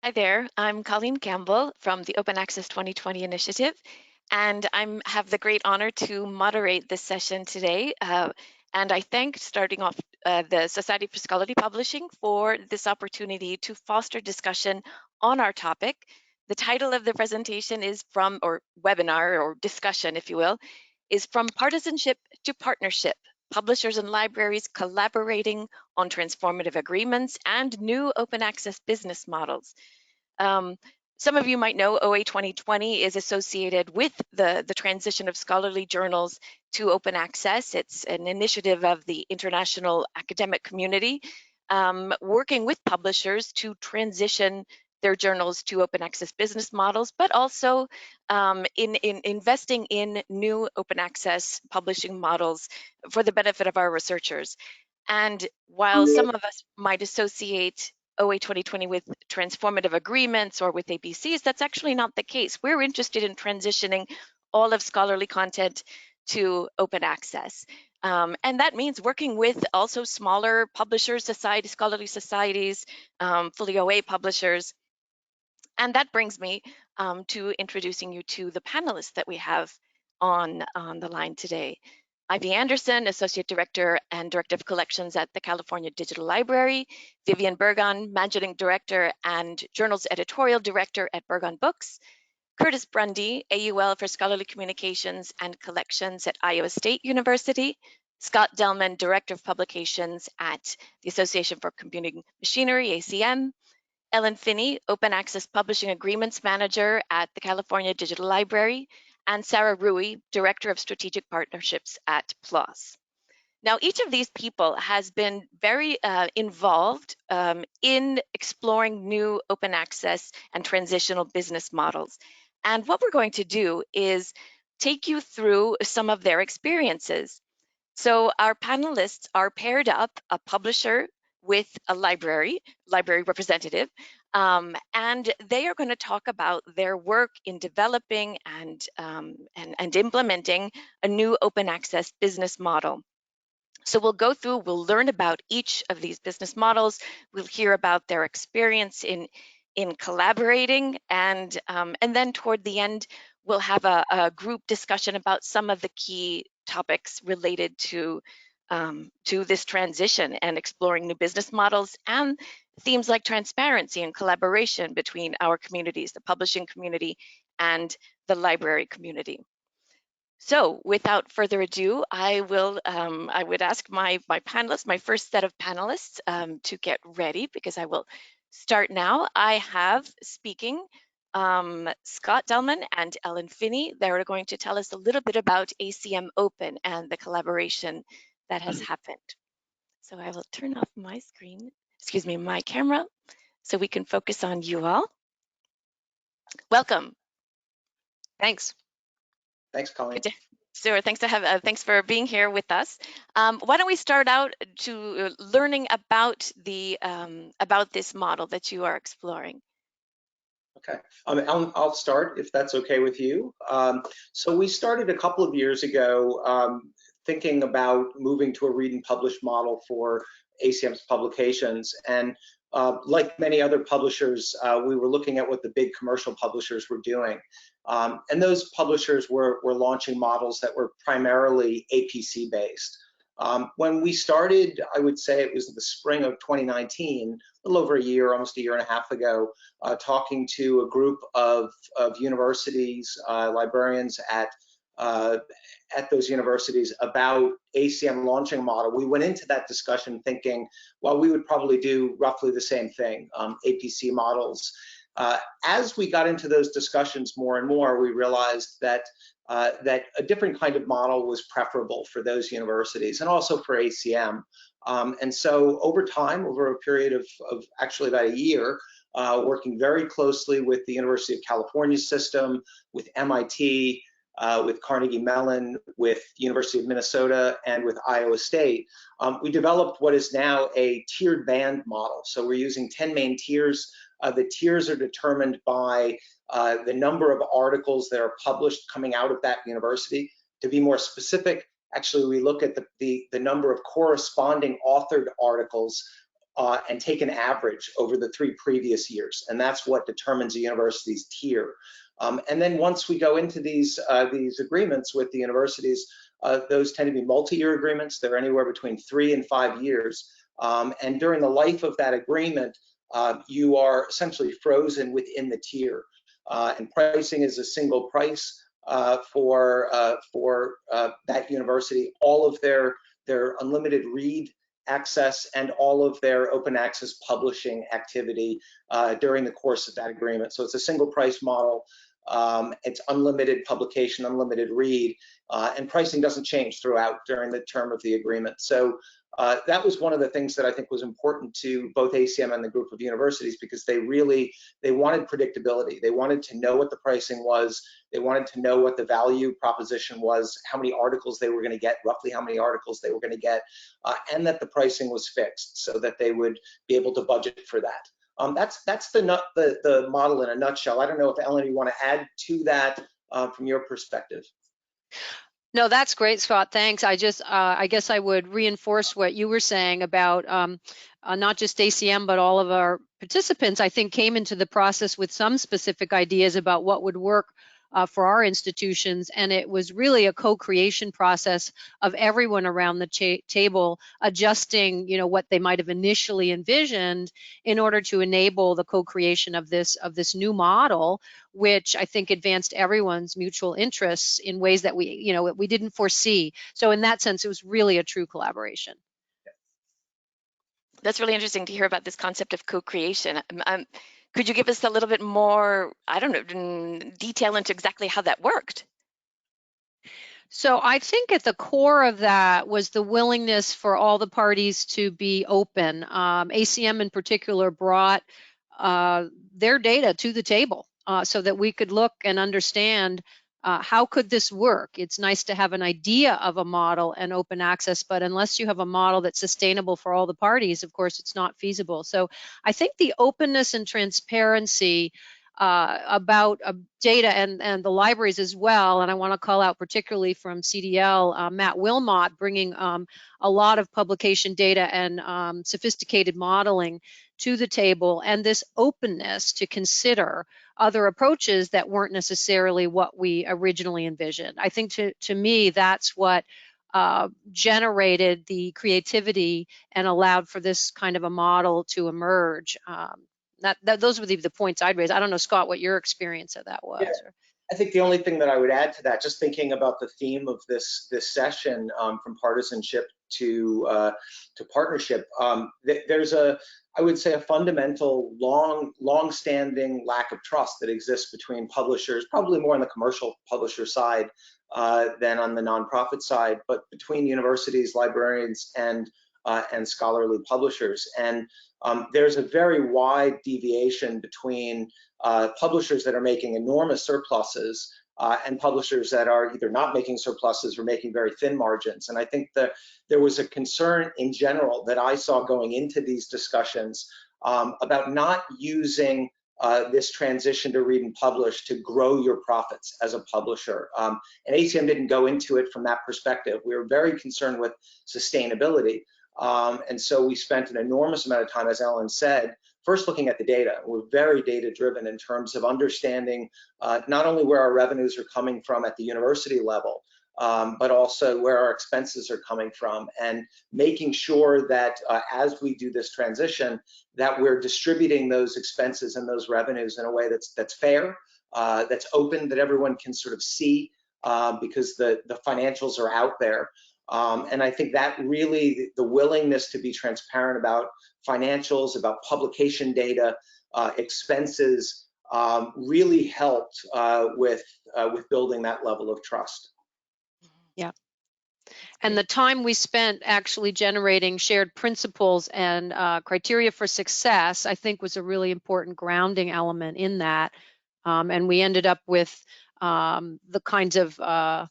Hi there, I'm Colleen Campbell from the Open Access 2020 initiative, and I have the great honor to moderate this session today. And I thank, starting off, the Society for Scholarly Publishing for this opportunity to foster discussion on our topic. The title of the presentation is or webinar, or discussion, if you will, is From Partisanship to Partnership, Publishers and Libraries Collaborating on Transformative Agreements and New Open Access Business Models. Some of you might know OA 2020 is associated with the transition of scholarly journals to open access. It's an initiative of the international academic community, working with publishers to transition their journals to open access business models, but also in investing in new open access publishing models for the benefit of our researchers. And while some of us might associate OA 2020 with transformative agreements or with ABCs, that's actually not the case. We're interested in transitioning all of scholarly content to open access. And that means working with also smaller publishers, scholarly societies, fully OA publishers. And that brings me to introducing you to the panelists that we have on the line today. Ivy Anderson, Associate Director and Director of Collections at the California Digital Library. Vivian Burgon, Managing Director and Journals Editorial Director at Burgon Books. Curtis Brundy, AUL for Scholarly Communications and Collections at Iowa State University. Scott Delman, Director of Publications at the Association for Computing Machinery, ACM. Ellen Finney, Open Access Publishing Agreements Manager at the California Digital Library, and Sarah Rui, Director of Strategic Partnerships at PLOS. Now, each of these people has been very involved in exploring new open access and transitional business models. And what we're going to do is take you through some of their experiences. So our panelists are paired up, a publisher with a library representative, and they are going to talk about their work in developing and implementing a new open access business model. So we'll learn about each of these business models. We'll hear about their experience in collaborating, and then toward the end, we'll have a group discussion about some of the key topics related to this transition and exploring new business models, and themes like transparency and collaboration between our communities, the publishing community and the library community. So without further ado, I would ask my panelists, my first set of panelists, to get ready, because I will start now. I have speaking Scott Delman and Ellen Finney. They're going to tell us a little bit about ACM Open and the collaboration that has happened. So I will turn off my screen, my camera, so we can focus on you all. Welcome. Thanks. Thanks, Colleen. Sure, thanks for being here with us. Why don't we start out to learning about this model that you are exploring? Okay, I'll start if that's okay with you. So we started a couple of years ago thinking about moving to a read and publish model for ACM's publications, and like many other publishers, we were looking at what the big commercial publishers were doing. And those publishers were launching models that were primarily APC based. When we started, I would say it was the spring of 2019, a little over a year, almost a year and a half ago, talking to a group of universities, librarians at those universities about ACM launching a model. We went into that discussion thinking, well, we would probably do roughly the same thing, APC models. As we got into those discussions more and more, we realized that that a different kind of model was preferable for those universities and also for ACM. And so over time, over a period of actually about a year, working very closely with the University of California system, with MIT, with Carnegie Mellon, with University of Minnesota, and with Iowa State, we developed what is now a tiered band model. So we're using 10 main tiers. The tiers are determined by the number of articles that are published coming out of that university. To be more specific, actually, we look at the number of corresponding authored articles and take an average over the 3 previous years, and that's what determines a university's tier. And then once we go into these agreements with the universities, those tend to be multi-year agreements. They're anywhere between 3 and 5 years. And during the life of that agreement, you are essentially frozen within the tier. And pricing is a single price for that university. All of their unlimited read access and all of their open access publishing activity during the course of that agreement. So it's a single price model. It's unlimited publication, unlimited read, and pricing doesn't change throughout during the term of the agreement. So that was one of the things that I think was important to both ACM and the group of universities, because they wanted predictability. They wanted to know what the pricing was. They wanted to know what the value proposition was, how many articles they were going to get, roughly how many articles they were going to get, and that the pricing was fixed so that they would be able to budget for that. That's the model in a nutshell. I don't know if Ellen, you want to add to that from your perspective. No, that's great, Scott. Thanks. I guess I would reinforce what you were saying about not just ACM, but all of our participants, I think, came into the process with some specific ideas about what would work for our institutions, and it was really a co-creation process of everyone around the table adjusting, what they might have initially envisioned in order to enable the co-creation of this new model, which I think advanced everyone's mutual interests in ways that we didn't foresee. So in that sense, it was really a true collaboration. That's really interesting to hear about this concept of co-creation. Could you give us a little bit more, I don't know, detail into exactly how that worked? So I think at the core of that was the willingness for all the parties to be open. ACM in particular brought their data to the table so that we could look and understand how could this work. It's nice to have an idea of a model and open access, but unless you have a model that's sustainable for all the parties, of course, it's not feasible. So I think the openness and transparency about data and the libraries as well, and I want to call out particularly from CDL, Matt Wilmot, bringing a lot of publication data and sophisticated modeling to the table, and this openness to consider other approaches that weren't necessarily what we originally envisioned. I think to me, that's what generated the creativity and allowed for this kind of a model to emerge. Those would be the points I'd raise. I don't know, Scott, what your experience of that was. Yeah. I think the only thing that I would add to that, just thinking about the theme of this session, from partisanship to partnership, there's I would say a fundamental, long-standing lack of trust that exists between publishers, probably more on the commercial publisher side than on the nonprofit side, but between universities, librarians, and scholarly publishers. And there's a very wide deviation between publishers that are making enormous surpluses and publishers that are either not making surpluses or making very thin margins. And I think that there was a concern in general that I saw going into these discussions about not using this transition to read and publish to grow your profits as a publisher. And ACM didn't go into it from that perspective. We were very concerned with sustainability. And so we spent an enormous amount of time, as Ellen said, first looking at the data. We're very data driven in terms of understanding not only where our revenues are coming from at the university level, but also where our expenses are coming from, and making sure that as we do this transition, that we're distributing those expenses and those revenues in a way that's fair, that's open, that everyone can sort of see, because the financials are out there. And I think that really, the willingness to be transparent about financials, about publication data, expenses, really helped with building that level of trust. Yeah. And the time we spent actually generating shared principles and criteria for success, I think, was a really important grounding element in that. And we ended up with the kinds of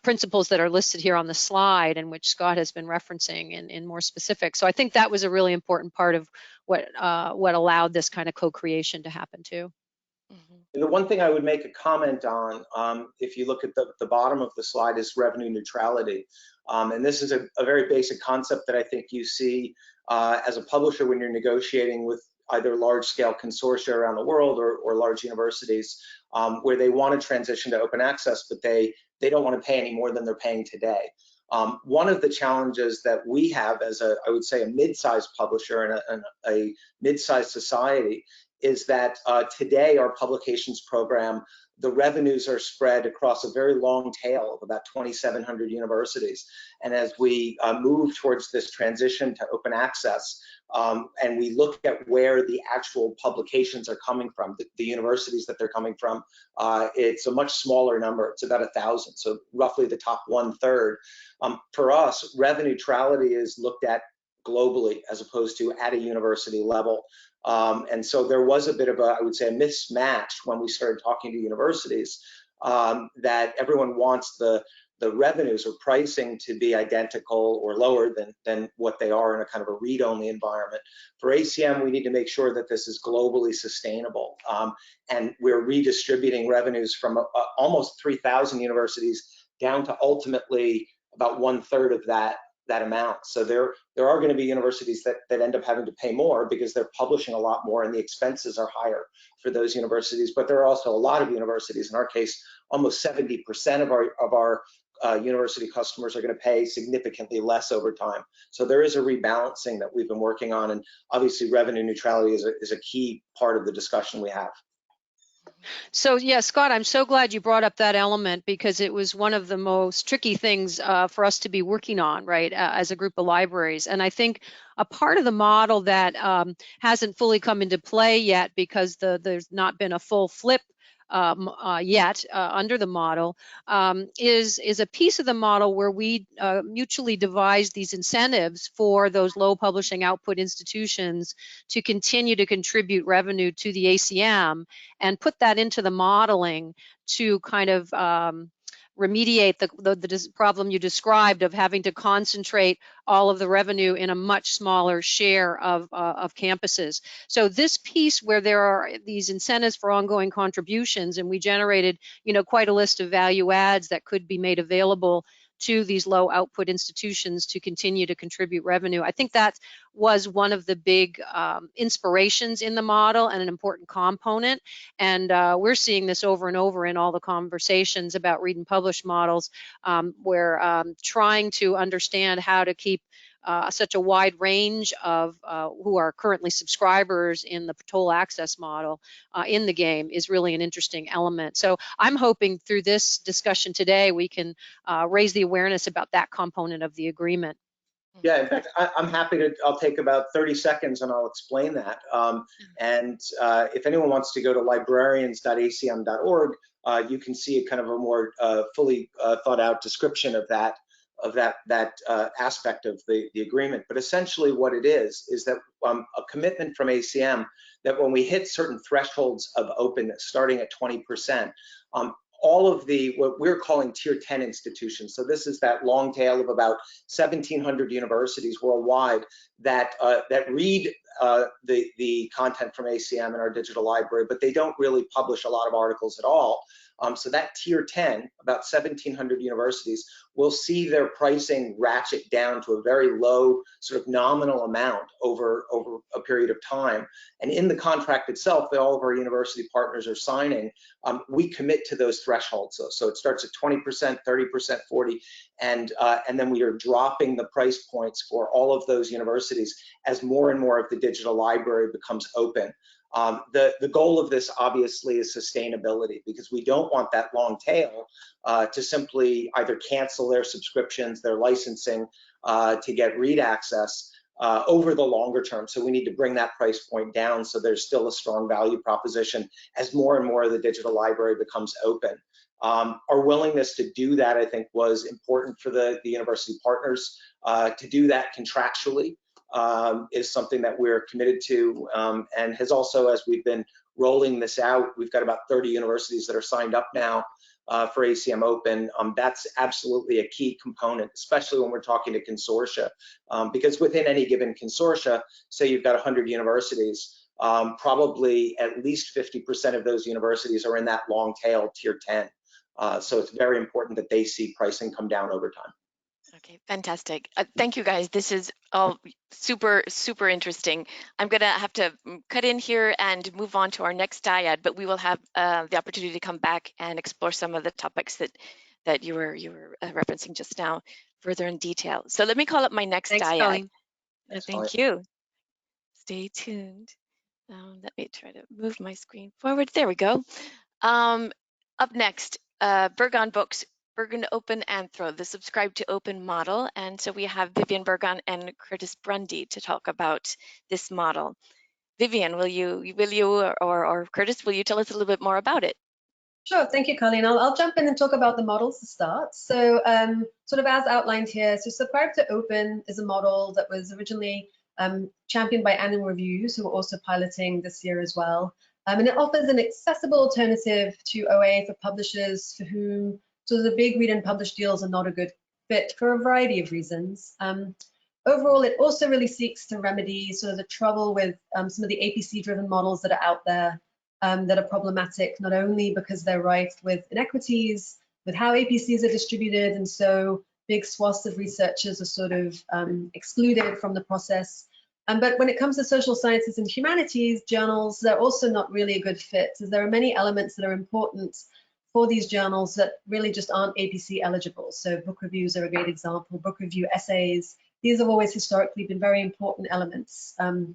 principles that are listed here on the slide, and which Scott has been referencing in more specific. So I think that was a really important part of what allowed this kind of co-creation to happen too. And the one thing I would make a comment on, if you look at the bottom of the slide, is revenue neutrality. And this is a very basic concept that I think you see as a publisher, when you're negotiating with either large-scale consortia around the world or large universities, where they want to transition to open access, but they don't want to pay any more than they're paying today. One of the challenges that we have as I would say, a mid-sized publisher and a mid-sized society is that today our publications program, the revenues are spread across a very long tail of about 2,700 universities. And as we move towards this transition to open access, and we look at where the actual publications are coming from, the universities that they're coming from, it's a much smaller number. It's about 1,000, so roughly the top 1/3. For us, revenue neutrality is looked at globally as opposed to at a university level. And so there was a bit of I would say, a mismatch when we started talking to universities, that everyone wants the revenues or pricing to be identical or lower than what they are in a kind of a read-only environment. For ACM, we need to make sure that this is globally sustainable. And we're redistributing revenues from almost 3,000 universities down to ultimately about 1/3 of that amount. So there are going to be universities that end up having to pay more because they're publishing a lot more and the expenses are higher for those universities. But there are also a lot of universities, in our case, almost 70% of our university customers are going to pay significantly less over time. So there is a rebalancing that we've been working on, and obviously revenue neutrality is a key part of the discussion we have. So yeah, Scott, I'm so glad you brought up that element, because it was one of the most tricky things for us to be working on, right, as a group of libraries. And I think a part of the model that hasn't fully come into play yet, because there's not been a full flip yet under the model, is a piece of the model where we mutually devise these incentives for those low publishing output institutions to continue to contribute revenue to the ACM, and put that into the modeling to kind of remediate the problem you described of having to concentrate all of the revenue in a much smaller share of campuses. So this piece where there are these incentives for ongoing contributions, and we generated, quite a list of value adds that could be made available to these low output institutions to continue to contribute revenue. I think that was one of the big inspirations in the model and an important component. And we're seeing this over and over in all the conversations about read and publish models, where trying to understand how to keep such a wide range of who are currently subscribers in the toll access model in the game is really an interesting element. So I'm hoping through this discussion today we can raise the awareness about that component of the agreement. Yeah, in fact, I'm happy to. I'll take about 30 seconds and I'll explain that. And if anyone wants to go to librarians.acm.org, you can see a kind of a more fully thought out description of that aspect of the agreement. But essentially what it is that a commitment from ACM that when we hit certain thresholds of openness, starting at 20%, all of what we're calling tier 10 institutions, so this is that long tail of about 1,700 universities worldwide that read the content from ACM in our digital library, but they don't really publish a lot of articles at all. So that tier 10, about 1,700 universities, will see their pricing ratchet down to a very low sort of nominal amount over a period of time. And in the contract itself that all of our university partners are signing, we commit to those thresholds. So it starts at 20%, 30%, 40%, and then we are dropping the price points for all of those universities as more and more of the digital library becomes open. The goal of this obviously is sustainability, because we don't want that long tail to simply either cancel their subscriptions, their licensing to get read access over the longer term. So we need to bring that price point down so there's still a strong value proposition as more and more of the digital library becomes open. Our willingness to do that, I think, was important for the university partners to do that contractually. Is something that we're committed to, and has also, as we've been rolling this out, we've got about 30 universities that are signed up now for ACM Open. That's absolutely a key component, especially when we're talking to consortia, because within any given consortia, say you've got 100 universities, probably at least 50% of those universities are in that long tail tier 10. So it's very important that they see pricing come down over time. Okay, fantastic. Thank you guys. This is all super, super interesting. I'm gonna have to cut in here and move on to our next dyad, but we will have the opportunity to come back and explore some of the topics that you were referencing just now further in detail. So let me call up my next Thanks, dyad. Colleen. Thank you. Stay tuned. Let me try to move my screen forward. There we go. Up next, Bergon Books, Bergon Open Anthro, the subscribe to open model. And so we have Vivian Bergon and Curtis Brundy to talk about this model. Vivian, will you or Curtis, will you tell us a little bit more about it? Sure, thank you, Colleen. I'll jump in and talk about the models to start. So sort of as outlined here, so Subscribe to Open is a model that was originally championed by Annual Reviews, who are also piloting this year as well. And it offers an accessible alternative to OA for publishers for whom sort of the big read and publish deals are not a good fit for a variety of reasons. Overall, it also really seeks to remedy sort of the trouble with some of the APC-driven models that are out there that are problematic, not only because they're rife with inequities, with how APCs are distributed, and so big swaths of researchers are sort of excluded from the process. But when it comes to social sciences and humanities journals, they're also not really a good fit, as there are many elements that are important for these journals that really just aren't APC eligible. So book reviews are a great example, book review essays. These have always historically been very important elements of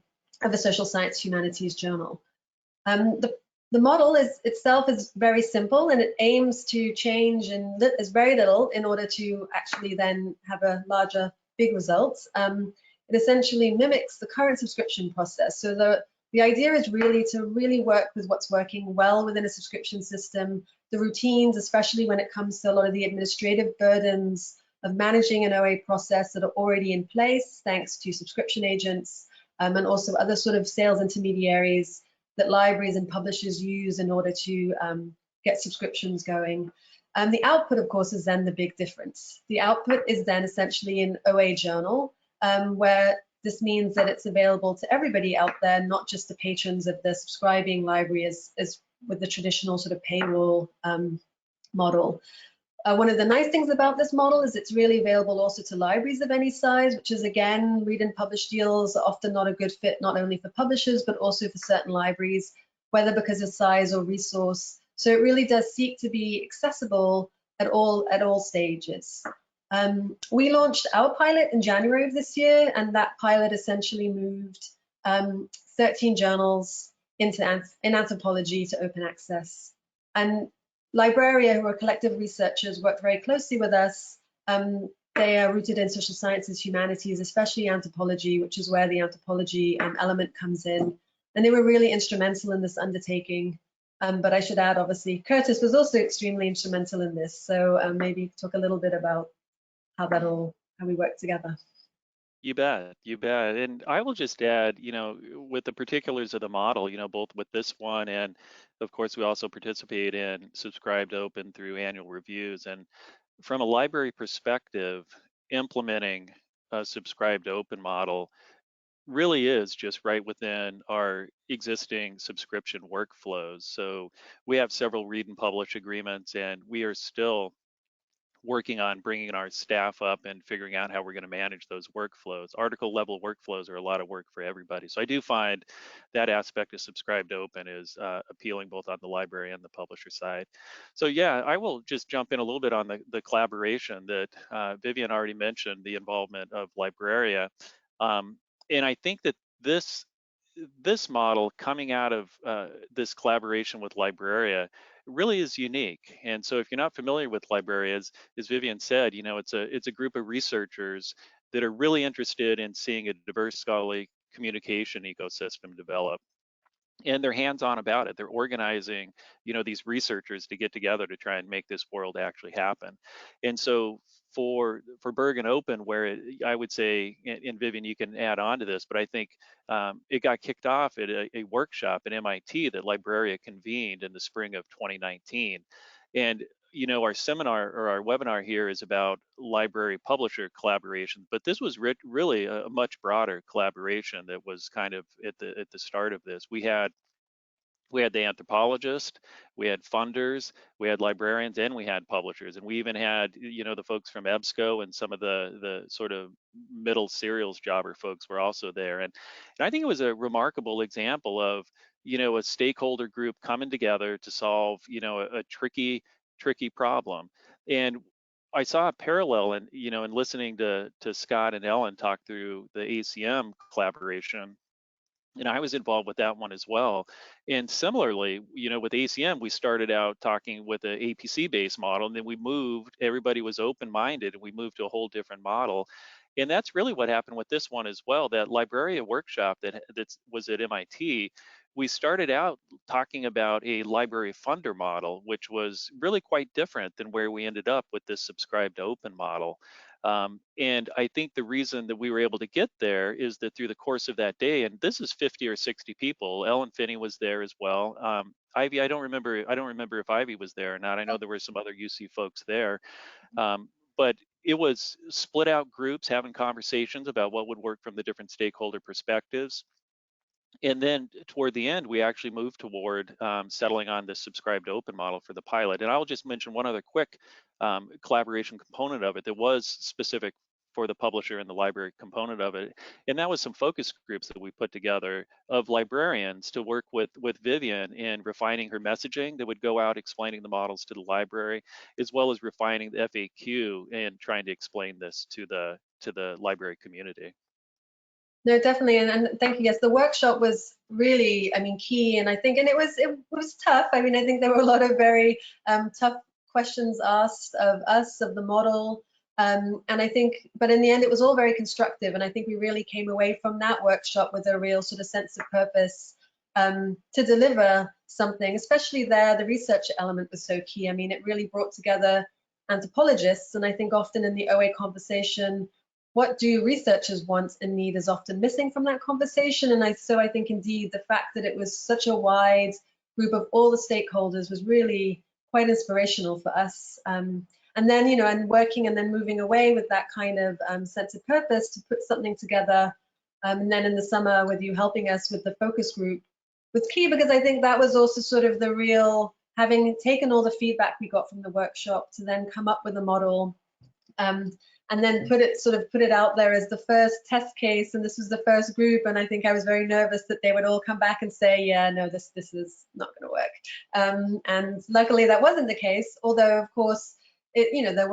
a social science humanities journal. The model itself is very simple, and it aims to change and is very little in order to actually then have a larger, big result. It essentially mimics the current subscription process. So the idea is really to work with what's working well within a subscription system, the routines, especially when it comes to a lot of the administrative burdens of managing an OA process that are already in place, thanks to subscription agents, and also other sort of sales intermediaries that libraries and publishers use in order to get subscriptions going. The output, of course, is then the big difference. The output is then essentially an OA journal, where this means that it's available to everybody out there, not just the patrons of the subscribing library as with the traditional sort of paywall model. One of the nice things about this model is it's really available also to libraries of any size, which is, again, read and publish deals are often not a good fit, not only for publishers, but also for certain libraries, whether because of size or resource. So it really does seek to be accessible at all stages. We launched our pilot in January of this year, and that pilot essentially moved 13 journals in anthropology to open access. And Libraria, who are collective researchers, worked very closely with us. They are rooted in social sciences, humanities, especially anthropology, which is where the anthropology element comes in. And they were really instrumental in this undertaking. But I should add, obviously, Curtis was also extremely instrumental in this. So maybe talk a little bit about how we work together. You bet, you bet. And I will just add, with the particulars of the model, both with this one and of course we also participate in Subscribe to Open through annual reviews. And from a library perspective, implementing a Subscribe to Open model really is just right within our existing subscription workflows. So we have several read and publish agreements, and we are still working on bringing our staff up and figuring out how we're going to manage those workflows. Article level workflows are a lot of work for everybody. So I do find that aspect of Subscribe to Open is appealing both on the library and the publisher side. So yeah, I will just jump in a little bit on the collaboration that Vivian already mentioned, the involvement of Libraria. And I think that this model coming out of this collaboration with Libraria really is unique. And so if you're not familiar with Libraria, as Vivian said, it's a group of researchers that are really interested in seeing a diverse scholarly communication ecosystem develop. And they're hands-on about it. They're organizing, these researchers to get together to try and make this world actually happen. And so for Bergen Open, where I would say, and Vivian, you can add on to this, but I think it got kicked off at a workshop at MIT that Libraria convened in the spring of 2019. And our seminar or our webinar here is about library publisher collaboration, but this was really a much broader collaboration that was kind of at the start of this. We had We had the anthropologist, we had funders, we had librarians, and we had publishers, and we even had, you know, the folks from EBSCO and some of the sort of middle serials jobber folks were also there. And I think it was a remarkable example of, you know, a stakeholder group coming together to solve, you know, a tricky problem. And I saw a parallel in, you know, in listening to Scott and Ellen talk through the ACM collaboration, and I was involved with that one as well. And similarly, you know, with ACM, we started out talking with an APC-based model, and then we moved. Everybody was open-minded, and we moved to a whole different model. And that's really what happened with this one as well. That Libraria workshop that was at MIT, we started out talking about a library funder model, which was really quite different than where we ended up with this subscribe to open model. And I think the reason that we were able to get there is that through the course of that day, and this is 50 or 60 people, Ellen Finney was there as well. Ivy, I don't remember if Ivy was there or not. I know there were some other UC folks there, but it was split out groups having conversations about what would work from the different stakeholder perspectives. And then toward the end, we actually moved toward settling on the subscribe to open model for the pilot. And I'll just mention one other quick collaboration component of it that was specific for the publisher and the library component of it. And that was some focus groups that we put together of librarians to work with Vivian in refining her messaging that would go out explaining the models to the library, as well as refining the FAQ and trying to explain this to the library community. No, definitely, and thank you. Yes, the workshop was really, I mean, key, and I think, and it was tough. I mean, I think there were a lot of very tough questions asked of us, of the model, and I think, but in the end, it was all very constructive, and I think we really came away from that workshop with a real sort of sense of purpose to deliver something. Especially there, the research element was so key. I mean, it really brought together anthropologists, and I think often in the OA conversation, what do researchers want and need is often missing from that conversation. And so I think indeed the fact that it was such a wide group of all the stakeholders was really quite inspirational for us. And then, you know, and working and then moving away with that kind of sense of purpose to put something together. And then in the summer with you helping us with the focus group was key, because I think that was also sort of the real, having taken all the feedback we got from the workshop to then come up with a model. And then put it out there as the first test case, and this was the first group, and I think I was very nervous that they would all come back and say, yeah, no, this is not going to work. And luckily that wasn't the case, although of course you know, there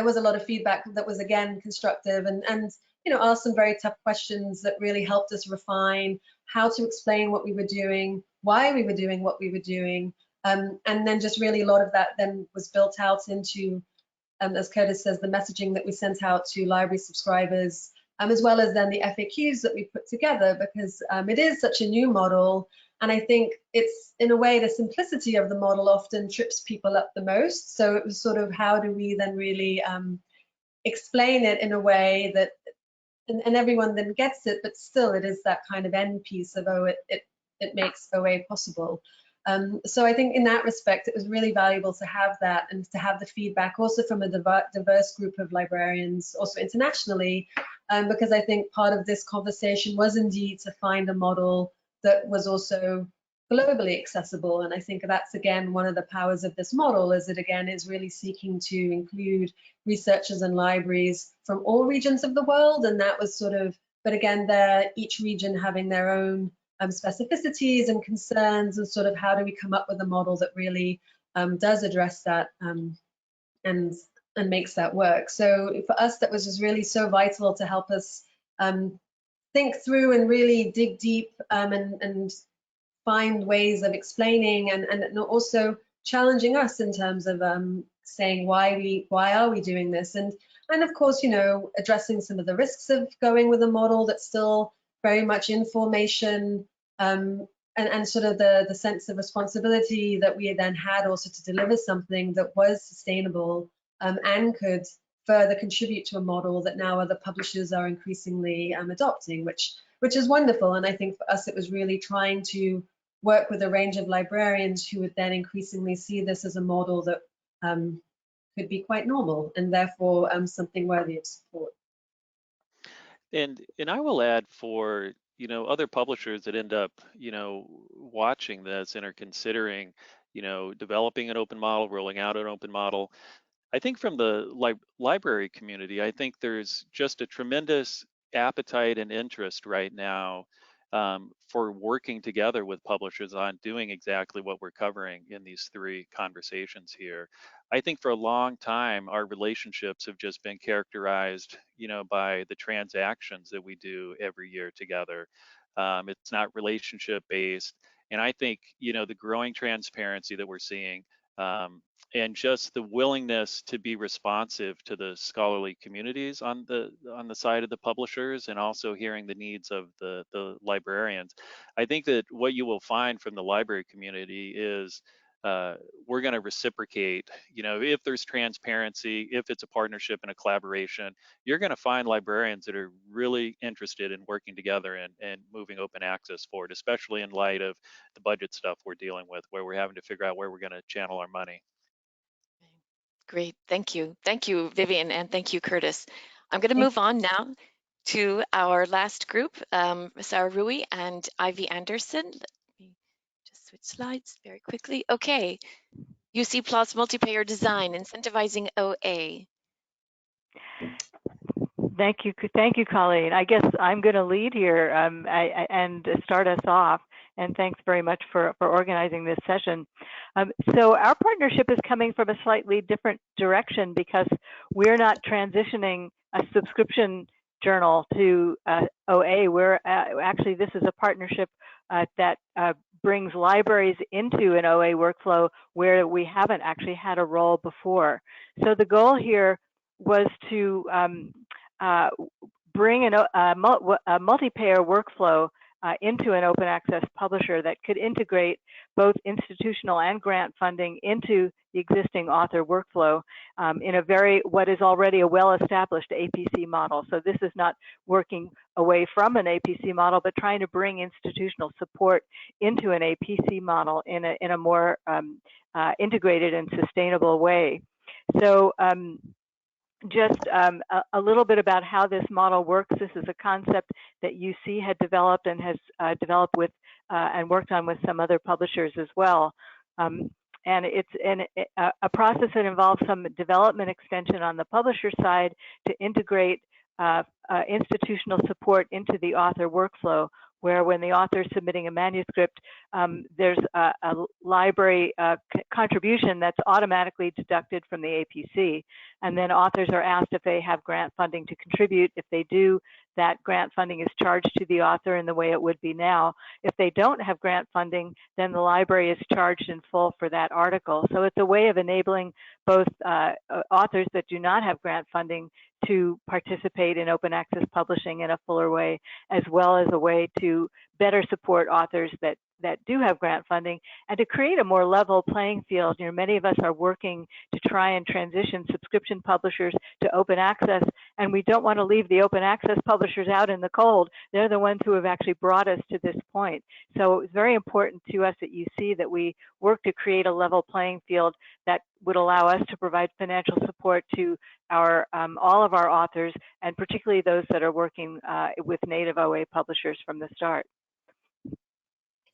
was a lot of feedback that was again constructive, and you know, asked some very tough questions that really helped us refine how to explain what we were doing, why we were doing what we were doing, and then just really a lot of that then was built out into, as Curtis says, the messaging that we sent out to library subscribers, as well as then the FAQs that we put together, because it is such a new model. And I think it's, in a way, the simplicity of the model often trips people up the most. So it was sort of, how do we then really explain it in a way that, and everyone then gets it, but still it is that kind of end piece of, oh, it makes OA possible. So I think in that respect, it was really valuable to have that, and to have the feedback also from a diverse group of librarians, also internationally, because I think part of this conversation was indeed to find a model that was also globally accessible. And I think that's, again, one of the powers of this model, is it, again, is really seeking to include researchers and libraries from all regions of the world. And that was sort of, but again, each region having their own specificities and concerns, and sort of how do we come up with a model that really does address that and makes that work. So for us, that was just really so vital to help us think through and really dig deep and find ways of explaining and also challenging us in terms of saying why are we doing this, and of course, you know, addressing some of the risks of going with a model that's still very much in formation, and sort of the sense of responsibility that we then had also to deliver something that was sustainable and could further contribute to a model that now other publishers are increasingly adopting, which is wonderful. And I think for us, it was really trying to work with a range of librarians who would then increasingly see this as a model that could be quite normal, and therefore something worthy of support. And I will add, for, other publishers that end up, watching this and are considering, developing an open model, rolling out an open model. I think from the library community, I think there's just a tremendous appetite and interest right now for working together with publishers on doing exactly what we're covering in these three conversations here. I think for a long time, our relationships have just been characterized, by the transactions that we do every year together. It's not relationship based. And I think, the growing transparency that we're seeing, and just the willingness to be responsive to the scholarly communities on the side of the publishers, and also hearing the needs of the librarians. I think that what you will find from the library community is we're going to reciprocate. If there's transparency, if it's a partnership and a collaboration, you're going to find librarians that are really interested in working together and moving open access forward, especially in light of the budget stuff we're dealing with, where we're having to figure out where we're going to channel our money. Great, thank you. Thank you, Vivian, and thank you, Curtis. I'm going to move on now to our last group, Sarah Rui and Ivy Anderson. Let me just switch slides very quickly. Okay, UC Plus multi-payer design, incentivizing OA. Thank you, Colleen. I guess I'm going to lead here and start us off. And thanks very much for organizing this session. So our partnership is coming from a slightly different direction, because we're not transitioning a subscription journal to OA. Actually, this is a partnership that brings libraries into an OA workflow where we haven't actually had a role before. So the goal here was to bring a multi-payer workflow into an open access publisher that could integrate both institutional and grant funding into the existing author workflow in what is already a well-established APC model. So this is not working away from an APC model, but trying to bring institutional support into an APC model in a more integrated and sustainable way. So just a little bit about how this model works. This is a concept that UC had developed and has developed with and worked on with some other publishers as well. And it's a process that involves some development extension on the publisher side to integrate institutional support into the author workflow, where when the author is submitting a manuscript, there's a library contribution that's automatically deducted from the APC. And then authors are asked if they have grant funding to contribute. If they do, that grant funding is charged to the author in the way it would be now. If they don't have grant funding, then the library is charged in full for that article. So it's a way of enabling both authors that do not have grant funding to participate in open access publishing in a fuller way, as well as a way to better support authors that do have grant funding, and to create a more level playing field. Many of us are working to try and transition subscription publishers to open access, and we don't want to leave the open access publishers out in the cold. They're the ones who have actually brought us to this point. So it's very important to us at UC that we work to create a level playing field that would allow us to provide financial support to our all of our authors, and particularly those that are working with native OA publishers from the start.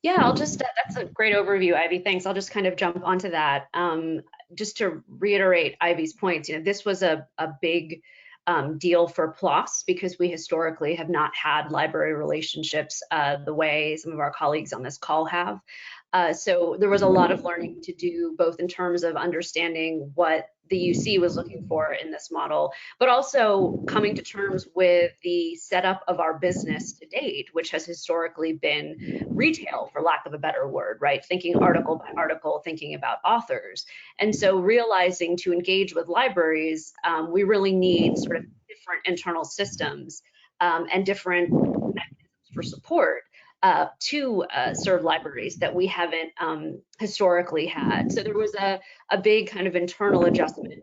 Yeah, I'll just, that's a great overview, Ivy. Thanks. I'll just kind of jump onto that. Just to reiterate Ivy's points, this was a big deal for PLOS, because we historically have not had library relationships the way some of our colleagues on this call have. So there was a lot of learning to do, both in terms of understanding what the UC was looking for in this model, but also coming to terms with the setup of our business to date, which has historically been retail, for lack of a better word, right? Thinking article by article, thinking about authors. And so realizing to engage with libraries, we really need sort of different internal systems and different mechanisms for support to serve libraries that we haven't historically had. So there was a big kind of internal adjustment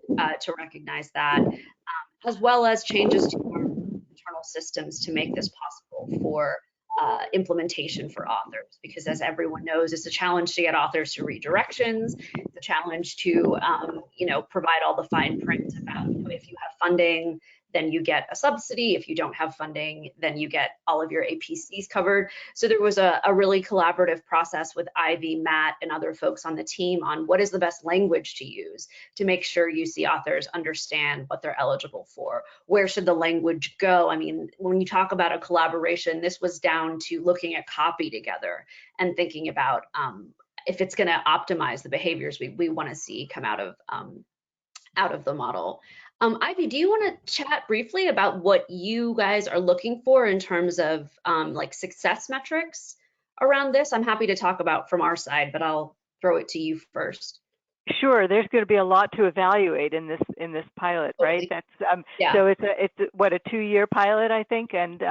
to recognize that, as well as changes to our internal systems to make this possible for implementation for authors, because as everyone knows, it's a challenge to get authors to read directions. It's a challenge to provide all the fine print about if you have funding, then you get a subsidy. If you don't have funding, then you get all of your APCs covered. So there was a really collaborative process with Ivy, Matt, and other folks on the team on what is the best language to use to make sure UC authors understand what they're eligible for. Where should the language go? I mean, when you talk about a collaboration, this was down to looking at copy together and thinking about if it's going to optimize the behaviors we want to see come out of the model. Ivy, do you want to chat briefly about what you guys are looking for in terms of like success metrics around this? I'm happy to talk about from our side, but I'll throw it to you first. Sure, there's going to be a lot to evaluate in this pilot, right? That's yeah. So it's a 2-year pilot, I think, and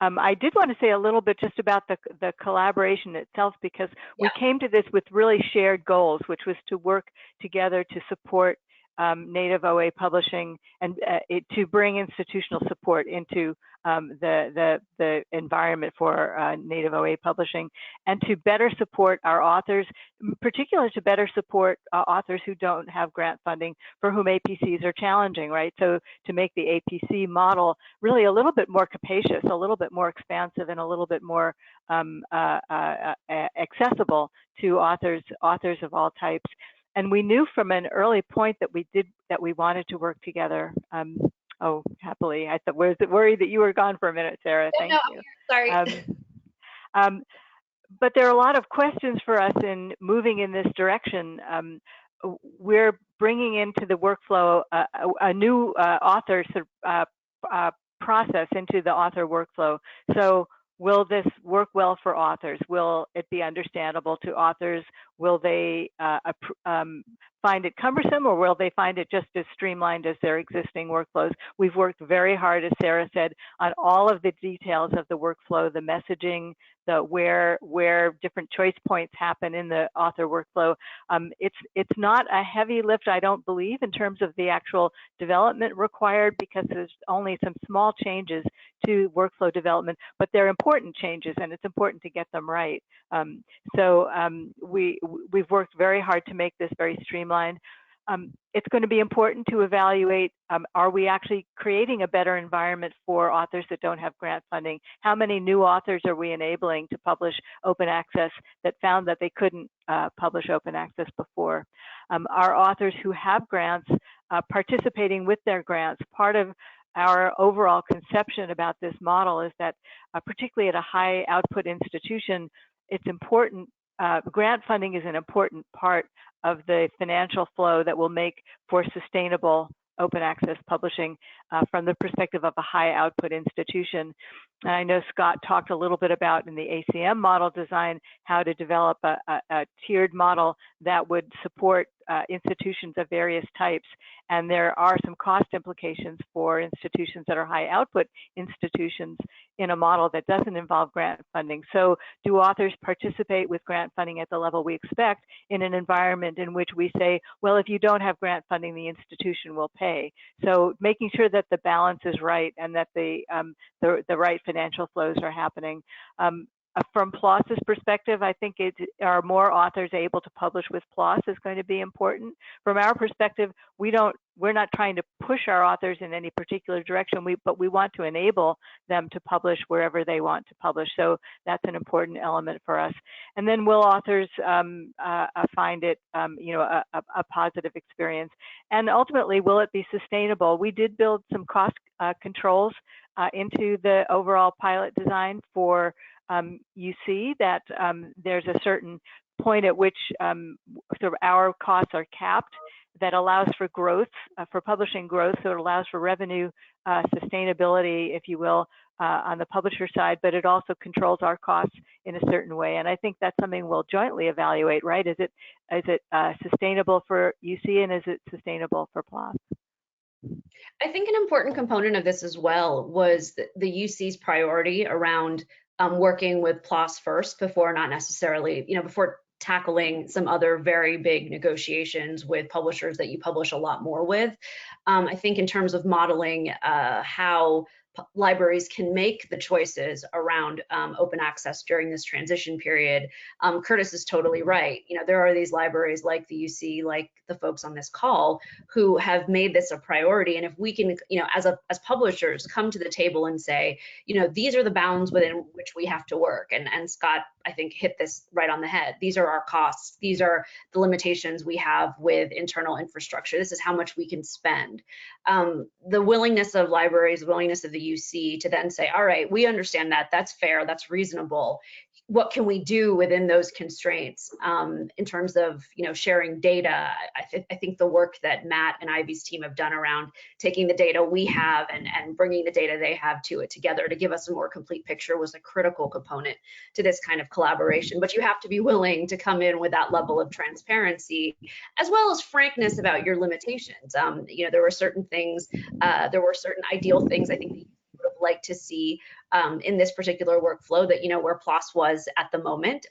I did want to say a little bit just about the collaboration itself, because we came to this with really shared goals, which was to work together to support Native OA publishing and to bring institutional support into the environment for Native OA publishing, and to better support our authors, particularly to better support authors who don't have grant funding, for whom APCs are challenging, right? So to make the APC model really a little bit more capacious, a little bit more expansive, and a little bit more accessible to authors of all types. And we knew from an early point that we wanted to work together. Oh, happily. I was worried that you were gone for a minute, Sarah. Thank you. Sorry. But there are a lot of questions for us in moving in this direction. We're bringing into the workflow a new author process into the author workflow. So will this work well for authors? Will it be understandable to authors? Will they find it cumbersome, or will they find it just as streamlined as their existing workflows? We've worked very hard, as Sarah said, on all of the details of the workflow, the messaging, the where different choice points happen in the author workflow. It's not a heavy lift, I don't believe, in terms of the actual development required, because there's only some small changes to workflow development, but they're important changes, and it's important to get them right. We've worked very hard to make this very streamlined. It's going to be important to evaluate, are we actually creating a better environment for authors that don't have grant funding? How many new authors are we enabling to publish open access that found that they couldn't publish open access before? Are authors who have grants participating with their grants? Part of our overall conception about this model is that, particularly at a high output institution, it's important, grant funding is an important part of the financial flow that will make for sustainable open access publishing from the perspective of a high output institution. And I know Scott talked a little bit about, in the ACM model design, how to develop a tiered model that would support institutions of various types. And there are some cost implications for institutions that are high output institutions in a model that doesn't involve grant funding. So do authors participate with grant funding at the level we expect in an environment in which we say, well, if you don't have grant funding, the institution will pay? So making sure that the balance is right and that the right financial flows are happening. From PLOS's perspective, I think are more authors able to publish with PLOS is going to be important. From our perspective, we're not trying to push our authors in any particular direction, but we want to enable them to publish wherever they want to publish. So that's an important element for us. And then will authors find it, a positive experience? And ultimately, will it be sustainable? We did build some cost controls into the overall pilot design for UC, that there's a certain point at which sort of our costs are capped, that allows for growth, for publishing growth. So it allows for revenue sustainability, if you will, on the publisher side, but it also controls our costs in a certain way. And I think that's something we'll jointly evaluate, right? Is it sustainable for UC, and is it sustainable for PLOS? I think an important component of this as well was the UC's priority around working with PLOS first before not necessarily, before tackling some other very big negotiations with publishers that you publish a lot more with. I think in terms of modeling how libraries can make the choices around open access during this transition period, Curtis is totally right. You know, there are these libraries like the UC, like the folks on this call, who have made this a priority. And if we can, you know, as publishers, come to the table and say, you know, these are the bounds within which we have to work. And Scott, I think, hit this right on the head. These are our costs. These are the limitations we have with internal infrastructure. This is how much we can spend. The willingness of libraries, the willingness of the UC to then say, all right, we understand that, that's fair, that's reasonable. What can we do within those constraints in terms of, you know, sharing data? I think the work that Matt and Ivy's team have done around taking the data we have and bringing the data they have to it together to give us a more complete picture was a critical component to this kind of collaboration. But you have to be willing to come in with that level of transparency, as well as frankness about your limitations. You know, there were certain things, there were certain ideal things I think that you would have liked to see in this particular workflow, that, you know, where PLOS was at the moment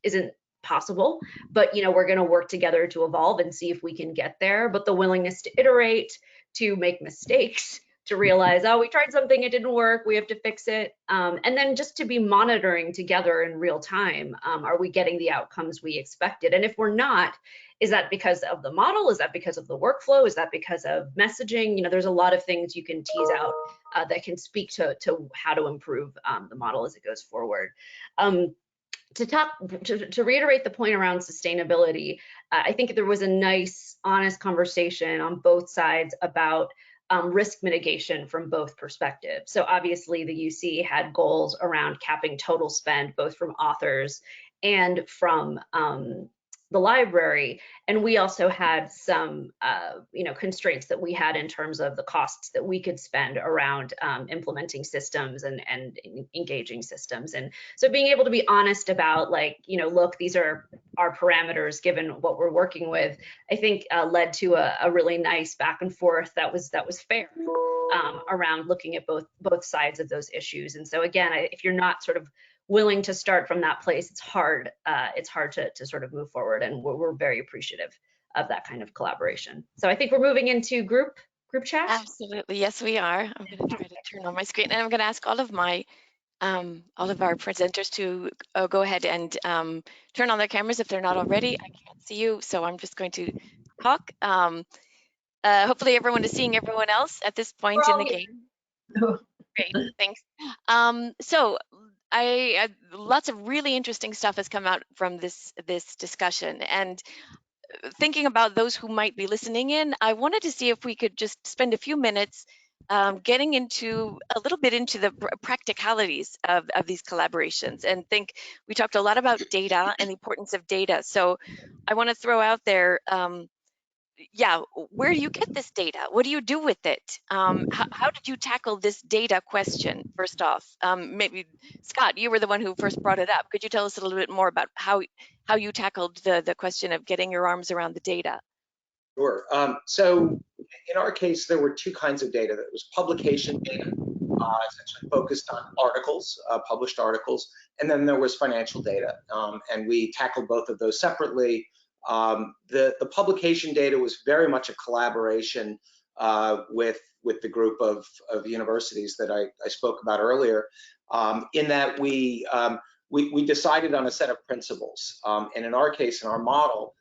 isn't possible, but, you know, we're going to work together to evolve and see if we can get there. But the willingness to iterate, to make mistakes, to realize, oh, we tried something, it didn't work, we have to fix it, and then just to be monitoring together in real time. Are we getting the outcomes we expected? And if we're not, is that because of the model? Is that because of the workflow? Is that because of messaging? You know, there's a lot of things you can tease out that can speak to how to improve the model as it goes forward. To reiterate the point around sustainability, I think there was a nice, honest conversation on both sides about risk mitigation from both perspectives. So obviously the UC had goals around capping total spend, both from authors and from the library. And we also had some, you know, constraints that we had in terms of the costs that we could spend around implementing systems and engaging systems. And so being able to be honest about, like, you know, look, these are our parameters given what we're working with, I think led to a really nice back and forth that was fair around looking at both sides of those issues. And so again, if you're not sort of willing to start from that place, it's hard to sort of move forward, and we're very appreciative of that kind of collaboration. So I think we're moving into group chat. Absolutely, yes, we are. I'm going to try to turn on my screen, and I'm going to ask all of our presenters to go ahead and turn on their cameras if they're not already. I can't see you, so I'm just going to talk. Hopefully everyone is seeing everyone else at this point in the game. Great, thanks. So lots of really interesting stuff has come out from this discussion, and thinking about those who might be listening in, I wanted to see if we could just spend a few minutes getting into a little bit into the practicalities of these collaborations. And we talked a lot about data and the importance of data. So I want to throw out there, yeah, where do you get this data? What do you do with it? How did you tackle this data question, first off? Maybe, Scott, you were the one who first brought it up. Could you tell us a little bit more about how you tackled the question of getting your arms around the data? Sure. So in our case, there were two kinds of data. There was publication data, essentially focused on articles, published articles, and then there was financial data. And we tackled both of those separately. The publication data was very much a collaboration with the group of universities that I spoke about earlier, in that we decided on a set of principles. And in our case, in our model,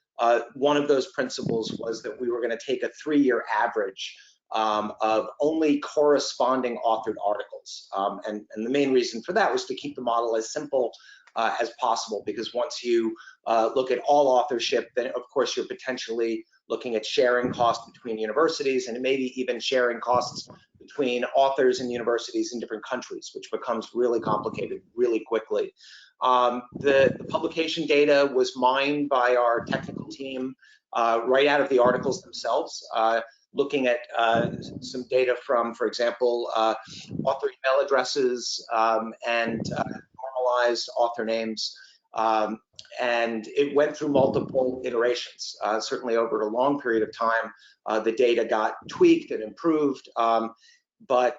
one of those principles was that we were going to take a 3-year average of only corresponding authored articles. And the main reason for that was to keep the model as simple as possible, because once you look at all authorship, then of course you're potentially looking at sharing costs between universities, and maybe even sharing costs between authors and universities in different countries, which becomes really complicated really quickly. The publication data was mined by our technical team right out of the articles themselves, looking at some data from, for example, author email addresses and normalized author names. And it went through multiple iterations. Certainly over a long period of time, the data got tweaked and improved, but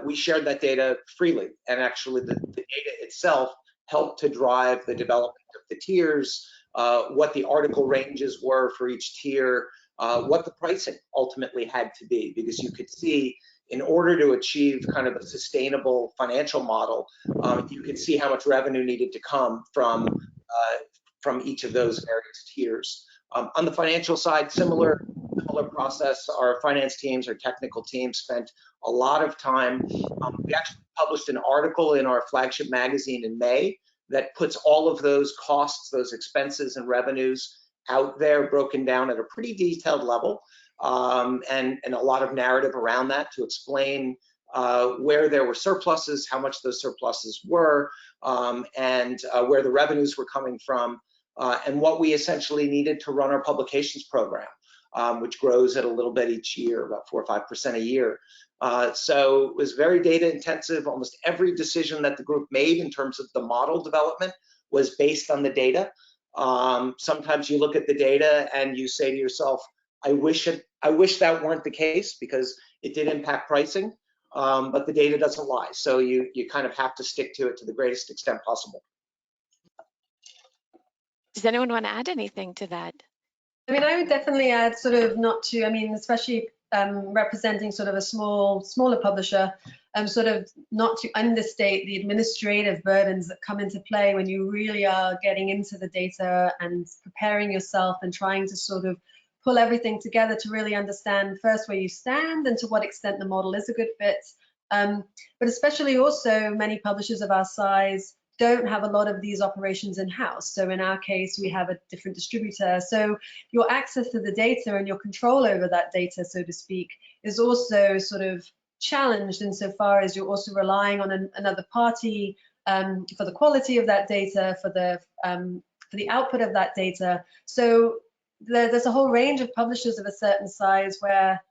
we shared that data freely. And actually the data itself helped to drive the development of the tiers, what the article ranges were for each tier, what the pricing ultimately had to be, because you could see in order to achieve kind of a sustainable financial model, you could see how much revenue needed to come from each of those various tiers. On the financial side, similar process. Our finance teams, our technical teams spent a lot of time. We actually published an article in our flagship magazine in May that puts all of those costs, those expenses and revenues out there, broken down at a pretty detailed level, and a lot of narrative around that to explain where there were surpluses, how much those surpluses were, and where the revenues were coming from, and what we essentially needed to run our publications program, which grows at a little bit each year, about 4 or 5% a year. So it was very data intensive. Almost every decision that the group made in terms of the model development was based on the data. Sometimes you look at the data and you say to yourself, I wish that weren't the case, because it did impact pricing, but the data doesn't lie. So you kind of have to stick to it to the greatest extent possible. Does anyone want to add anything to that? I mean, I would definitely add sort of not to, I mean, especially representing sort of a smaller publisher, sort of not to understate the administrative burdens that come into play when you really are getting into the data and preparing yourself and trying to sort of pull everything together to really understand first where you stand and to what extent the model is a good fit. But especially also many publishers of our size don't have a lot of these operations in-house. So in our case, we have a different distributor. So your access to the data and your control over that data, so to speak, is also sort of challenged insofar as you're also relying on another party for the quality of that data, for the output of that data. So there's a whole range of publishers of a certain size where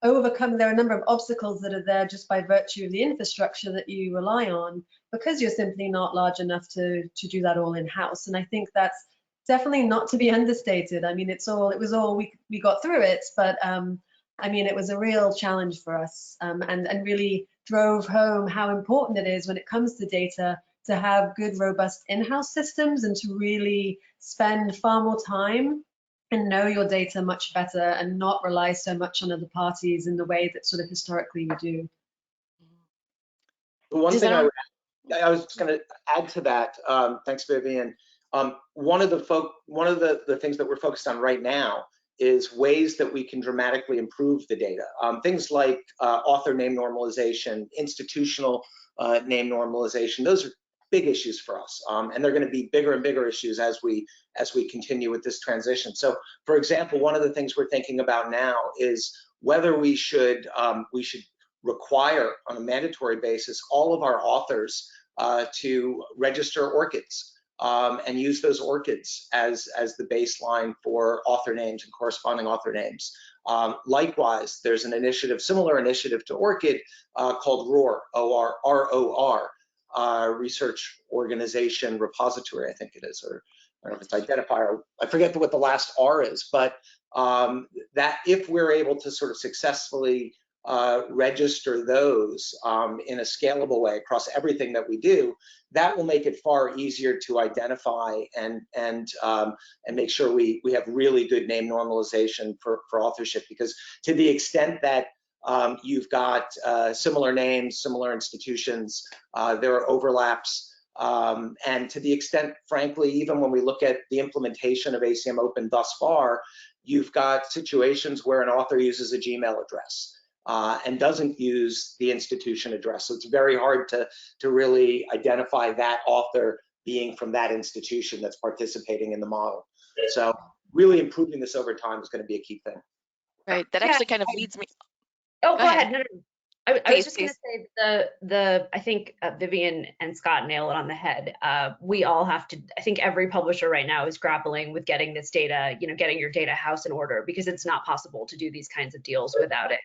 there are a number of obstacles that are there just by virtue of the infrastructure that you rely on, because you're simply not large enough to do that all in-house. And I think that's definitely not to be understated. I mean, we got through it, but I mean, it was a real challenge for us, and really drove home how important it is when it comes to data to have good, robust in-house systems and to really spend far more time and know your data much better and not rely so much on other parties in the way that sort of historically we do. One thing I was just going to add to that, thanks, Vivian. One of the things that we're focused on right now is ways that we can dramatically improve the data. Things like author name normalization, institutional name normalization. Those are big issues for us, and they're going to be bigger and bigger issues as we continue with this transition. So, for example, one of the things we're thinking about now is whether we should require on a mandatory basis all of our authors to register ORCIDs and use those ORCIDs as the baseline for author names and corresponding author names. Likewise, there's an initiative, similar initiative to ORCID, called ROR, R-O-R, Research Organization Repository, I think it is, or I don't know if it's identifier. I forget what the last R is, but that if we're able to sort of successfully register those in a scalable way across everything that we do, that will make it far easier to identify and make sure we have really good name normalization for authorship. Because to the extent that you've got similar names, similar institutions, there are overlaps, and to the extent, frankly, even when we look at the implementation of ACM Open thus far, you've got situations where an author uses a Gmail address and doesn't use the institution address. So it's very hard to really identify that author being from that institution that's participating in the model. So really improving this over time is going to be a key thing. Right, that actually kind of leads me. Oh, go ahead. No. I was just going to say I think Vivian and Scott nail it on the head. We all have to, I think every publisher right now is grappling with getting this data, getting your data house in order, because it's not possible to do these kinds of deals without it.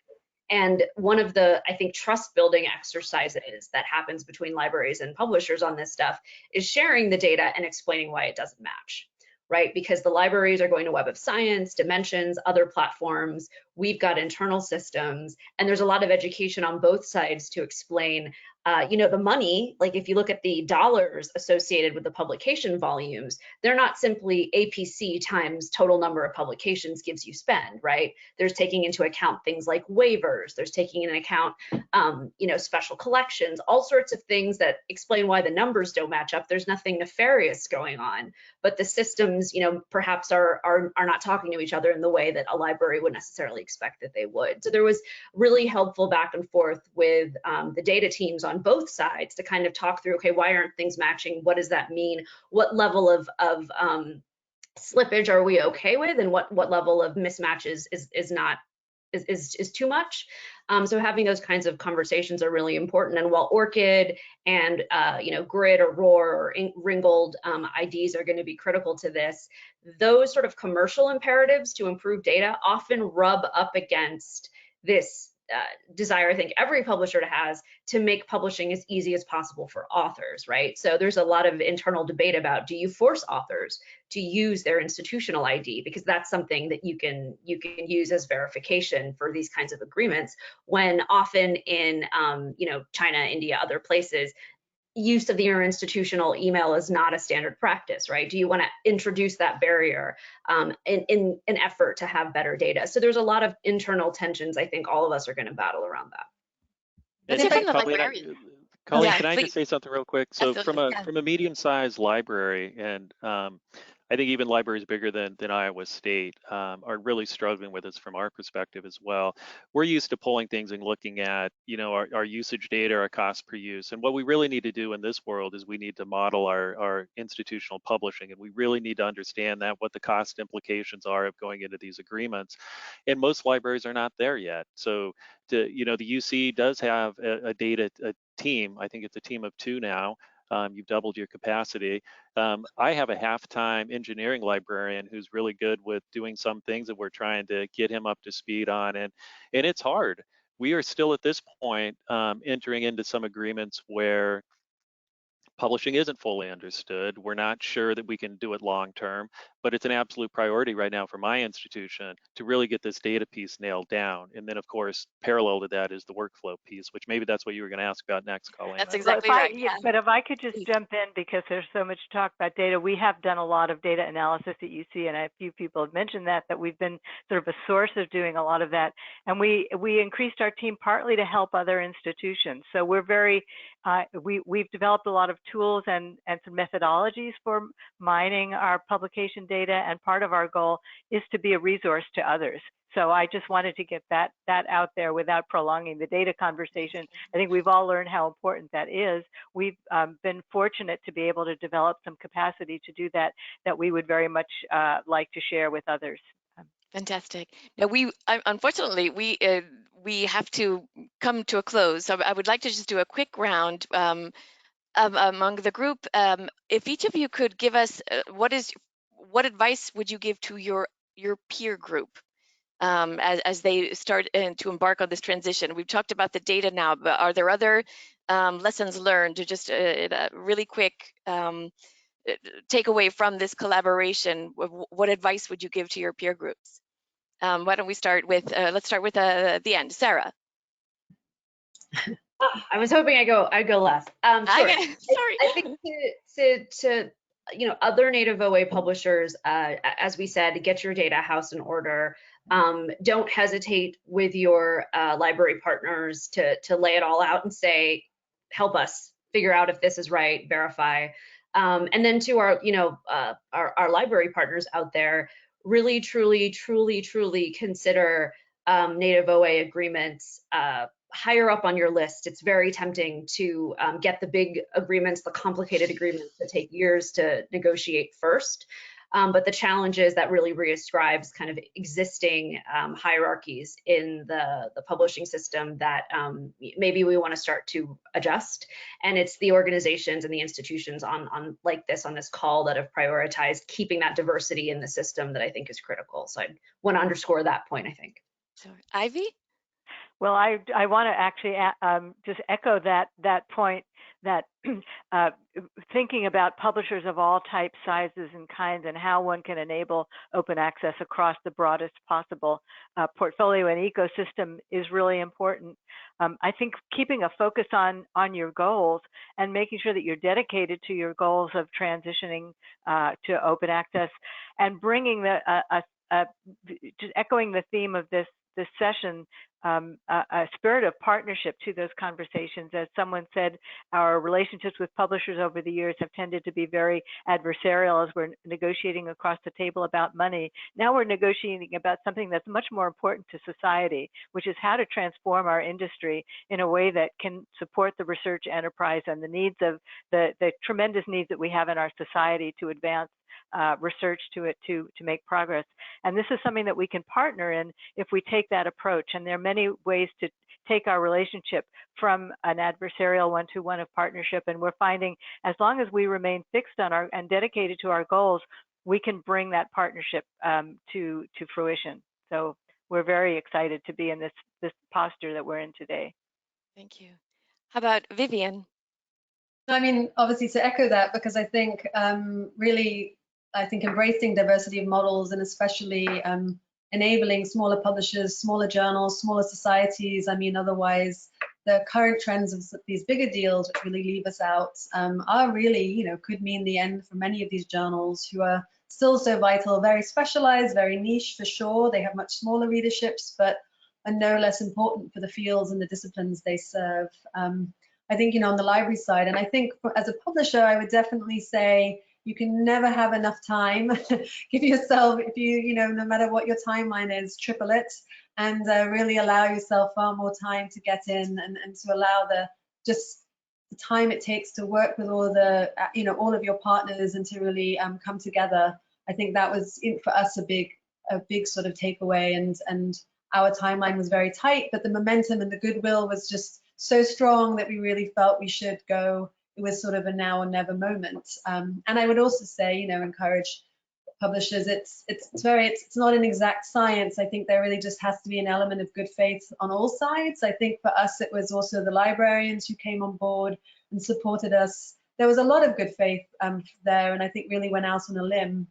And one of the, I think, trust building exercises that happens between libraries and publishers on this stuff is sharing the data and explaining why it doesn't match, right? Because the libraries are going to Web of Science, Dimensions, other platforms. We've got internal systems, and there's a lot of education on both sides to explain the money, like if you look at the dollars associated with the publication volumes, they're not simply APC times total number of publications gives you spend, right? There's taking into account things like waivers, there's taking into account, special collections, all sorts of things that explain why the numbers don't match up. There's nothing nefarious going on, but the systems, perhaps are not talking to each other in the way that a library would necessarily expect that they would. So there was really helpful back and forth with the data teams on both sides to kind of talk through, okay, why aren't things matching? What does that mean? What level of slippage are we okay with, and what level of mismatches is too much? So having those kinds of conversations are really important. And while ORCID and GRID or ROAR or Ringgold IDs are going to be critical to this, those sort of commercial imperatives to improve data often rub up against this desire I think every publisher has to make publishing as easy as possible for authors, right? So there's a lot of internal debate about, do you force authors to use their institutional ID, because that's something that you can use as verification for these kinds of agreements, when often in China, India, other places, use of your institutional email is not a standard practice, right? Do you want to introduce that barrier in an effort to have better data? So there's a lot of internal tensions. I think all of us are going to battle around that. Let's hear from the librarian. Colleen, Yeah, can I please. just say something real quick? So Absolutely. from a medium-sized library, and I think even libraries bigger than Iowa State are really struggling with this from our perspective as well. We're used to pulling things and looking at, our usage data, our cost per use. And what we really need to do in this world is we need to model our institutional publishing, and we really need to understand what the cost implications are of going into these agreements. And most libraries are not there yet. So the UC does have a data team. I think it's a team of 2 now. You've doubled your capacity. I have a half-time engineering librarian who's really good with doing some things that we're trying to get him up to speed on, and it's hard. We are still at this point entering into some agreements where publishing isn't fully understood. We're not sure that we can do it long term, but it's an absolute priority right now for my institution to really get this data piece nailed down. And then, of course, parallel to that is the workflow piece, which maybe that's what you were going to ask about next, Colleen. That's exactly right. Yeah. But if I could just jump in, because there's so much talk about data. We have done a lot of data analysis at UC, and a few people have mentioned that we've been sort of a source of doing a lot of that. And we increased our team partly to help other institutions. So we're very, we've developed a lot of tools and some methodologies for mining our publication data, and part of our goal is to be a resource to others. So I just wanted to get that out there without prolonging the data conversation. I think we've all learned how important that is. We've been fortunate to be able to develop some capacity to do that we would very much like to share with others. Fantastic. Now unfortunately we have to come to a close. So I would like to just do a quick round among the group. If each of you could give us what advice would you give to your peer group as they start to embark on this transition? We've talked about the data now, but are there other lessons learned, or just a really quick takeaway from this collaboration? What advice would you give to your peer groups? Why don't we start with, let's start with the end. Sarah. I was hoping I'd go last. Sure. Sorry. I think to other native OA publishers, as we said, get your data house in order. Don't hesitate with your library partners to lay it all out and say, help us figure out if this is right, verify. And then to our library partners out there, really, truly consider native OA agreements higher up on your list. It's very tempting to get the big agreements, the complicated agreements that take years to negotiate first. But the challenge is that really reascribes kind of existing hierarchies in the publishing system that maybe we want to start to adjust. And it's the organizations and the institutions on this call that have prioritized keeping that diversity in the system that I think is critical. So I want to underscore that point, I think. So, Ivy? Well, I want to actually just echo that point. that thinking about publishers of all types, sizes, and kinds, and how one can enable open access across the broadest possible portfolio and ecosystem is really important. I think keeping a focus on your goals and making sure that you're dedicated to your goals of transitioning to open access, and bringing just echoing the theme of this session, a spirit of partnership to those conversations. As someone said, our relationships with publishers over the years have tended to be very adversarial as we're negotiating across the table about money. Now we're negotiating about something that's much more important to society, which is how to transform our industry in a way that can support the research enterprise and the needs of the tremendous needs that we have in our society to advance research to make progress. And this is something that we can partner in if we take that approach. And there are many ways to take our relationship from an adversarial one to one of partnership. And we're finding as long as we remain fixed on and dedicated to our goals, we can bring that partnership to fruition. So we're very excited to be in this posture that we're in today. Thank you. How about Vivian? I mean, obviously to echo that, because I think really, I think embracing diversity of models, and especially enabling smaller publishers, smaller journals, smaller societies. I mean, otherwise the current trends of these bigger deals, which really leave us out, are really, could mean the end for many of these journals who are still so vital, very specialized, very niche for sure. They have much smaller readerships, but are no less important for the fields and the disciplines they serve. I think, on the library side, and I think as a publisher, I would definitely say you can never have enough time. Give yourself, if no matter what your timeline is, triple it, and really allow yourself far more time to get in, and to allow the time it takes to work with all the, all of your partners, and to really come together. I think that was for us a big sort of takeaway, and our timeline was very tight, but the momentum and the goodwill was just so strong that we really felt we should go. It was sort of a now or never moment. And I would also say, encourage publishers. It's not an exact science. I think there really just has to be an element of good faith on all sides. I think for us, it was also the librarians who came on board and supported us. There was a lot of good faith there, and I think really went out on a limb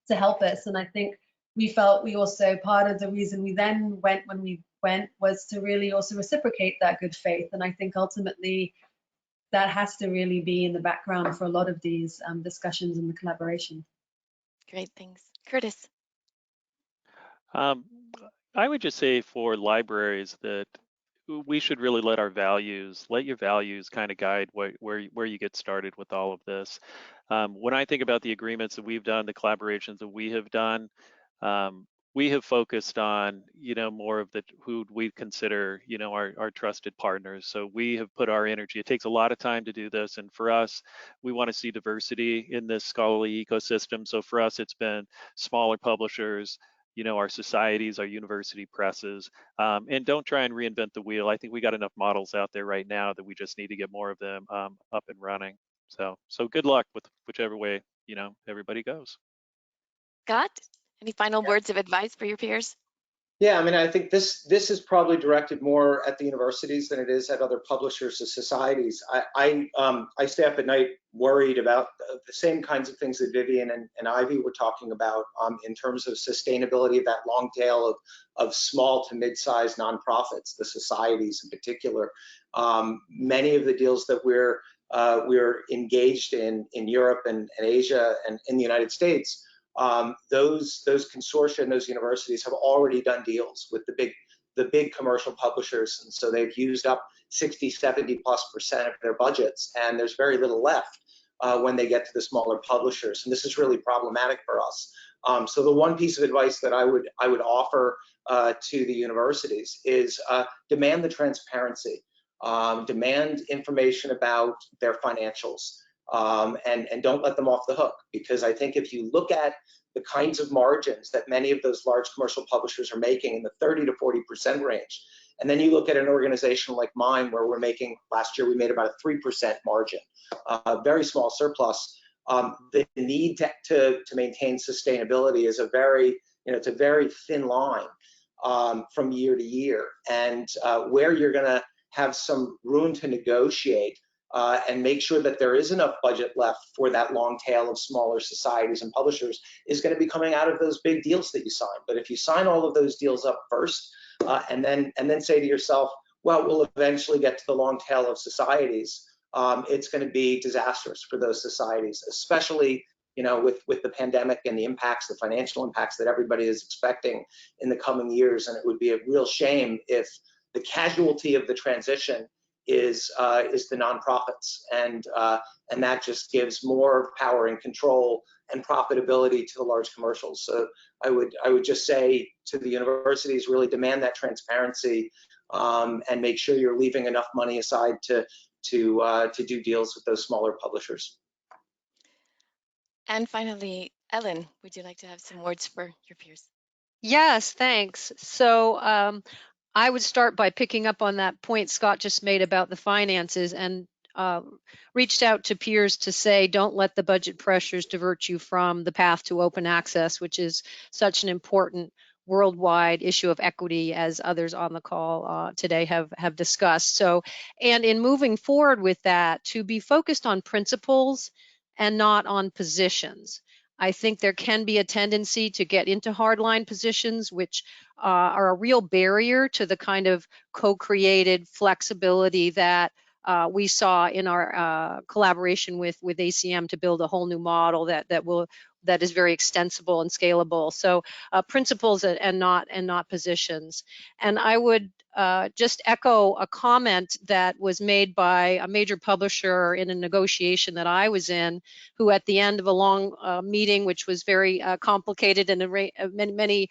to help us. And I think we felt we also, part of the reason we then went when we went was to really also reciprocate that good faith. And I think ultimately that has to really be in the background for a lot of these discussions and the collaboration. Great, thanks. Curtis. I would just say for libraries that we should really let your values kind of guide where you get started with all of this. When I think about the agreements that we've done, the collaborations that we have done, we have focused on, more of who we consider, our trusted partners. So we have put our energy. It takes a lot of time to do this, and for us, we want to see diversity in this scholarly ecosystem. So for us, it's been smaller publishers, our societies, our university presses, and don't try and reinvent the wheel. I think we got enough models out there right now that we just need to get more of them up and running. So good luck with whichever way, everybody goes. Scott, any final words of advice for your peers? Yeah, I mean, I think this is probably directed more at the universities than it is at other publishers or societies. I stay up at night worried about the same kinds of things that Vivian and Ivy were talking about in terms of sustainability of that long tail of small to mid-sized nonprofits, the societies in particular. Many of the deals that we're engaged in Europe and Asia and in the United States, those consortia and those universities have already done deals with the big commercial publishers, and so they've used up 60-70+% of their budgets, and there's very little left when they get to the smaller publishers, and this is really problematic for us. So the one piece of advice that I would offer to the universities is demand the transparency, demand information about their financials. And don't let them off the hook, because I think if you look at the kinds of margins that many of those large commercial publishers are making in the 30 to 40% range, and then you look at an organization like mine where last year we made about a 3% margin, very small surplus. The need to maintain sustainability is it's a very thin line from year to year, and where you're going to have some room to negotiate and make sure that there is enough budget left for that long tail of smaller societies and publishers is going to be coming out of those big deals that you sign. But if you sign all of those deals up first, and then say to yourself, well, we'll eventually get to the long tail of societies, it's going to be disastrous for those societies, especially with the pandemic and the impacts, the financial impacts that everybody is expecting in the coming years. And it would be a real shame if the casualty of the transition is the nonprofits, and that just gives more power and control and profitability to the large commercials. So I would just say to the universities, really demand that transparency, and make sure you're leaving enough money aside to do deals with those smaller publishers. And finally, Ellen, would you like to have some words for your peers? Yes, thanks. So I would start by picking up on that point Scott just made about the finances, and reached out to peers to say, don't let the budget pressures divert you from the path to open access, which is such an important worldwide issue of equity, as others on the call today have discussed. So, and in moving forward with that, to be focused on principles and not on positions. I think there can be a tendency to get into hardline positions, which are a real barrier to the kind of co-created flexibility that we saw in our collaboration with ACM to build a whole new model that is very extensible and scalable. So principles and not positions. And I would just echo a comment that was made by a major publisher in a negotiation that I was in, who at the end of a long meeting, which was very complicated, and many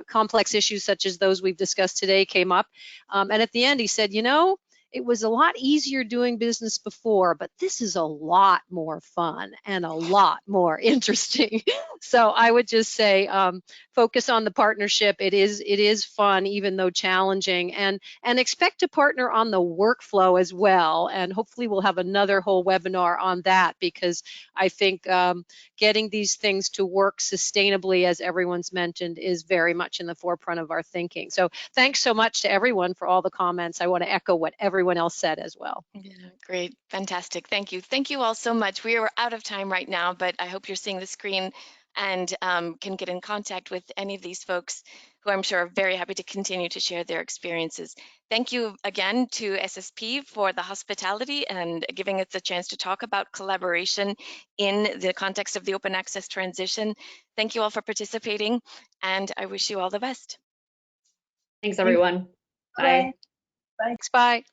complex issues such as those we've discussed today came up. And at the end he said, it was a lot easier doing business before, but this is a lot more fun and a lot more interesting. So I would just say, focus on the partnership. It is fun, even though challenging, and expect to partner on the workflow as well. And hopefully we'll have another whole webinar on that, because I think getting these things to work sustainably, as everyone's mentioned, is very much in the forefront of our thinking. So thanks so much to everyone for all the comments. I want to echo what everyone else said as well. Yeah, great. Fantastic. Thank you. Thank you all so much. We are out of time right now, but I hope you're seeing the screen and can get in contact with any of these folks who I'm sure are very happy to continue to share their experiences. Thank you again to SSP for the hospitality and giving us the chance to talk about collaboration in the context of the open access transition. Thank you all for participating, and I wish you all the best. Thanks, everyone. Bye. Bye. Thanks, bye.